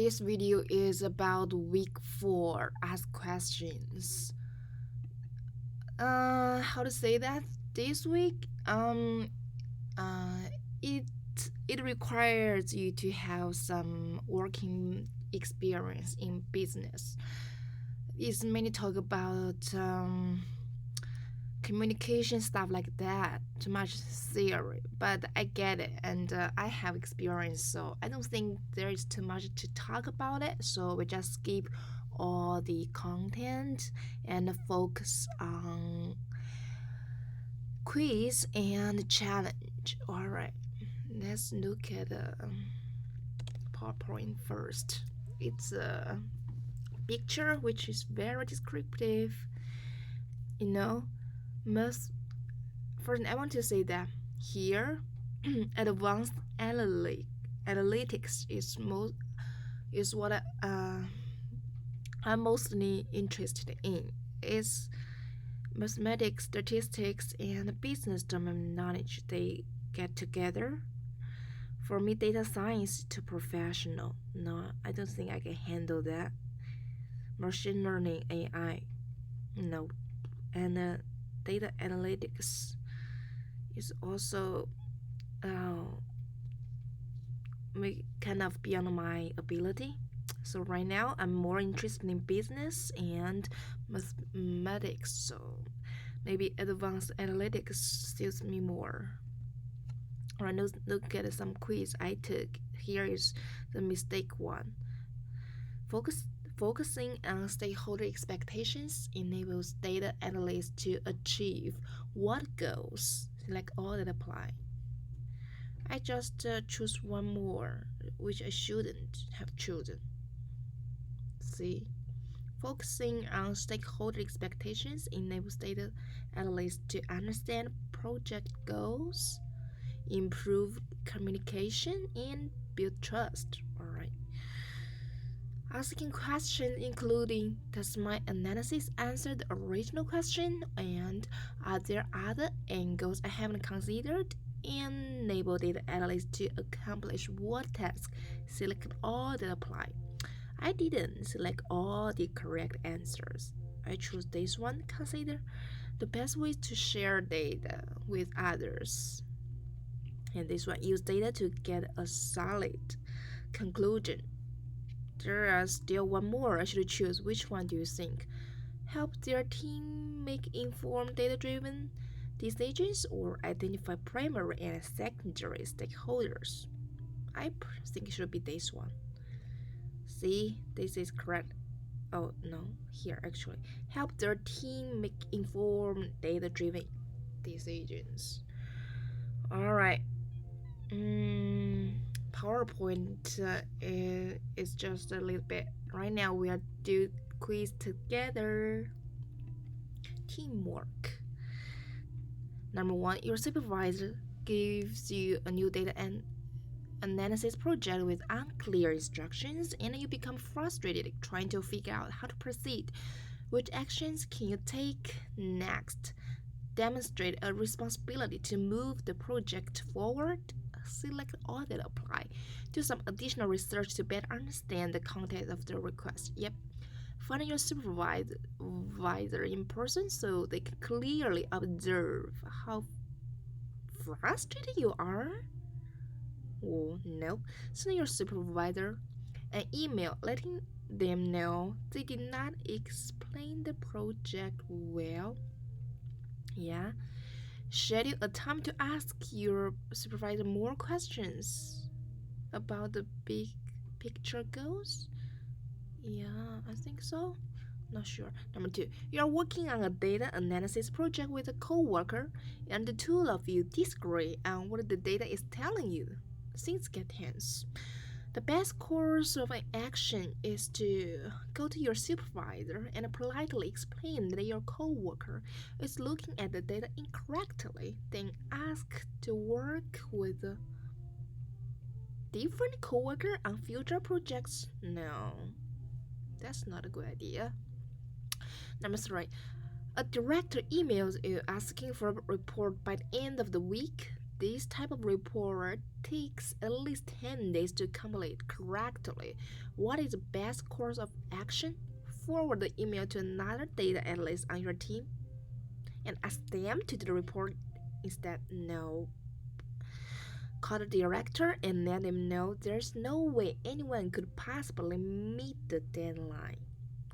this video is about week 4 ask questions. How to say that? This week, uh, it it requires you to have some working experience in business. It's mainly talk about communication stuff like that. Too much theory, but I get it, and I have experience, so I don't think there is too much to talk about it. So we just skip all the content and focus on quiz and challenge. All right, let's look at the PowerPoint first. It's a picture which is very descriptive. You know, most first I want to say that here advanced analytics is what I'm mostly interested in. It's mathematics, statistics, and business domain knowledge. They get together. For me, data science is too professional. No, I don't think I can handle that. Machine learning, AI, no, and data analytics is also kind of beyond my ability. So right now I'm more interested in business and mathematics, so maybe advanced analytics suits me more. Alright, look at some quiz I took. Here is the mistake one. Focusing on stakeholder expectations enables data analysts to achieve what goals? Select all that apply. I just choose one more, which I shouldn't have chosen. See? Focusing on stakeholder expectations enables data analysts to understand project goals, improve communication, and build trust. Alright. Asking questions including does my analysis answer the original question and are there other angles I haven't considered? Enable data analysts to accomplish what task? Select all that apply. I didn't select all the correct answers. I chose this one. Consider the best way to share data with others. And this one, use data to get a solid conclusion. There are still one more I should choose. Which one do you think? Help their team make informed data-driven decisions or identify primary and secondary stakeholders? I think it should be this one. See, this is correct. Oh no, here actually. Help their team make informed data-driven decisions. Alright. PowerPoint is just a little bit. Right now we are do quiz together. Teamwork. Number 1, your supervisor gives you a new data and analysis project with unclear instructions and you become frustrated trying to figure out how to proceed. Which actions can you take next? Demonstrate a responsibility to move the project forward. Select all that apply. Do some additional research to better understand the content of the request. Yep. Find your supervisor in person so they can clearly observe how frustrated you are. Oh, no. Send your supervisor an email letting them know they did not explain the project well. Yeah. Schedule a time to ask your supervisor more questions about the big picture goals. Yeah, I think so. Not sure. Number 2, you are working on a data analysis project with a coworker, and the two of you disagree on what the data is telling you. Things get tense. The best course of action is to go to your supervisor and politely explain that your coworker is looking at the data incorrectly, then ask to work with a different coworker on future projects. No, that's not a good idea. Number 3, a director emails you asking for a report by the end of the week. This type of report takes at least 10 days to complete correctly. What is the best course of action? Forward the email to another data analyst on your team and ask them to do the report instead. No. Call the director and let them know there's no way anyone could possibly meet the deadline.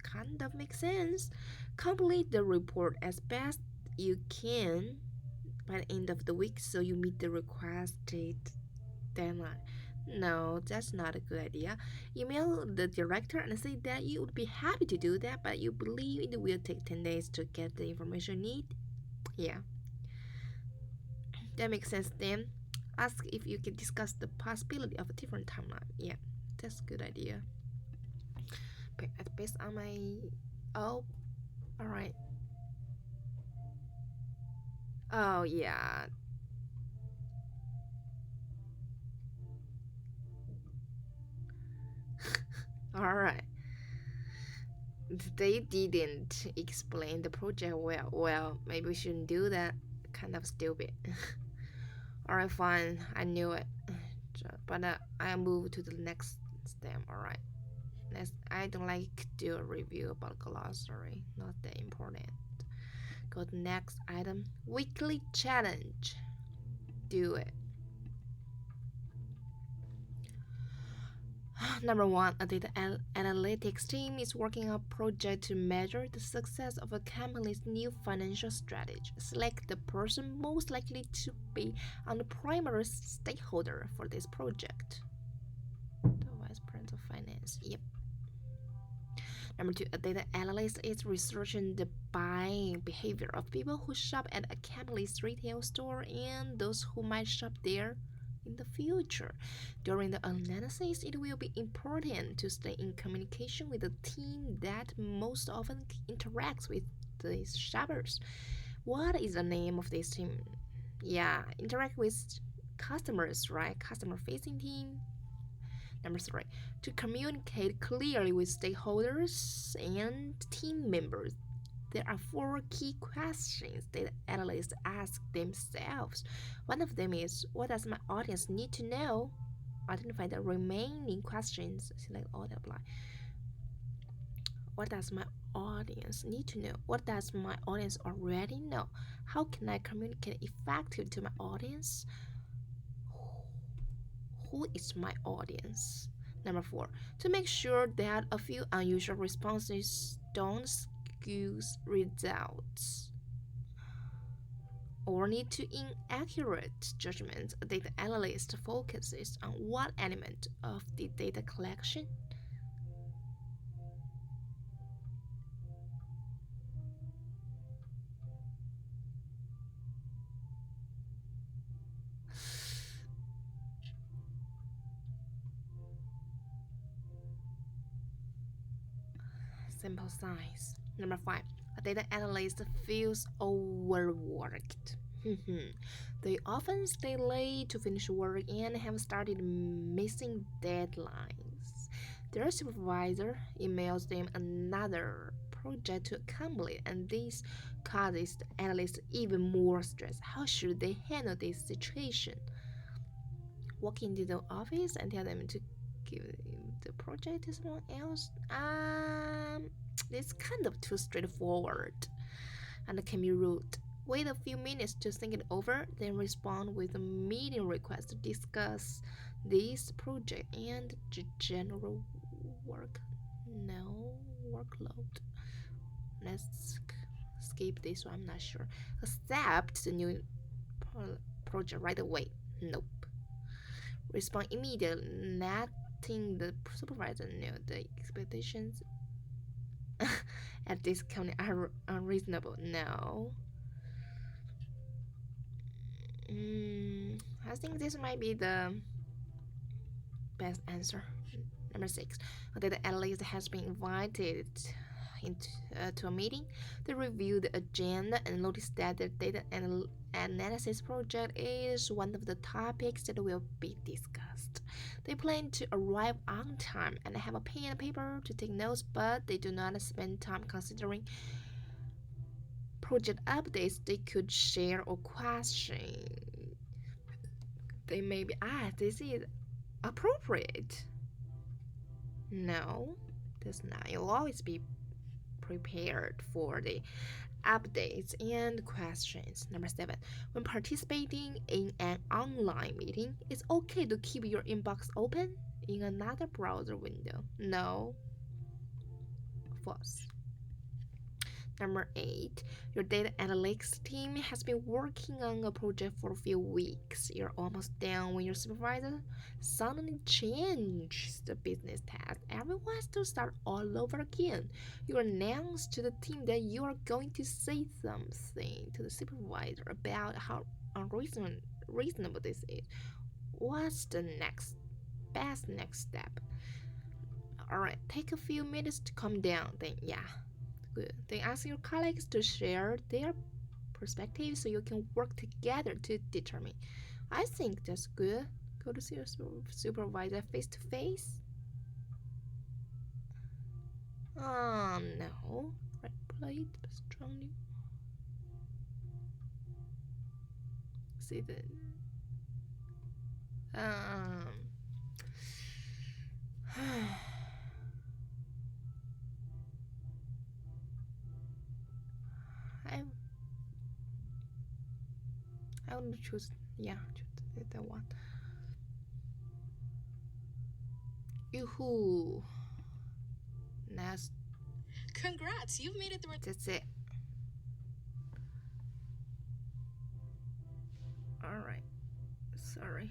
Kind of makes sense. Complete the report as best you can by the end of the week so you meet the requested deadline. No, that's not a good idea. Email the director and say that you would be happy to do that, but you believe it will take 10 days to get the information you need. Yeah, that makes sense then. Ask if you can discuss the possibility of a different timeline. Yeah, that's a good idea. Based on my. Oh, alright. Oh, yeah. Alright. They didn't explain the project well. Well, maybe we shouldn't do that. Kind of stupid. Alright, fine. I knew it. But I move to the next step. Alright. Next, I don't like do a review about glossary. Not that important. Go to next item. Weekly challenge. Do it. Number one, a data analytics team is working on a project to measure the success of a company's new financial strategy. Select the person most likely to be the primary stakeholder for this project. The vice president of finance. Yep. Number two, a data analyst is researching the buying behavior of people who shop at a company's retail store and those who might shop there in the future. During the analysis, it will be important to stay in communication with the team that most often interacts with these shoppers. What is the name of this team? Yeah, interact with customers, right? Customer facing team. Number three, to communicate clearly with stakeholders and team members. There are four key questions that analysts ask themselves. One of them is, what does my audience need to know? Identify the remaining questions. Select all that apply. What does my audience need to know? What does my audience already know? How can I communicate effectively to my audience? Who is my audience? Number four, to make sure that a few unusual responses don't skew results or lead to inaccurate judgments. A data analyst focuses on what element of the data collection? Sample size. Number five, a data analyst feels overworked. They often stay late to finish work and have started missing deadlines. Their supervisor emails them another project to complete, and this causes the analyst even more stress. How should they handle this situation? Walk into the office and tell them to give the project to someone else? It's kind of too straightforward and can be rude. Wait a few minutes to think it over, then respond with a meeting request to discuss this project and the general work. No workload. Let's skip this one, I'm not sure. Accept the new project right away. Nope. Respond immediately, letting the supervisor know the expectations at this company are unreasonable. No. I think this might be the best answer. Number six, the data analyst has been invited to a meeting to review the agenda and notice that the data analysis project is one of the topics that will be discussed. They plan to arrive on time and have a pen and paper to take notes, but they do not spend time considering project updates they could share or question. They may be, this is appropriate. No, that's not. You'll always be prepared for the updates and questions. Number 7, when participating in an online meeting, it's okay to keep your inbox open in another browser window. No. False. Number 8, your data analytics team has been working on a project for a few weeks. You're almost done when your supervisor suddenly changes the business task. Everyone has to start all over again. You announce to the team that you are going to say something to the supervisor about how unreasonable this is. What's the best next step? Alright, take a few minutes to calm down, then good. Then ask your colleagues to share their perspective so you can work together to determine. I think that's good. Go to see your supervisor face to face. No. Right plate, but strongly. See the. I will choose that one. Yoo-hoo. Next. Congrats, you've made it through. That's it. Alright. Sorry.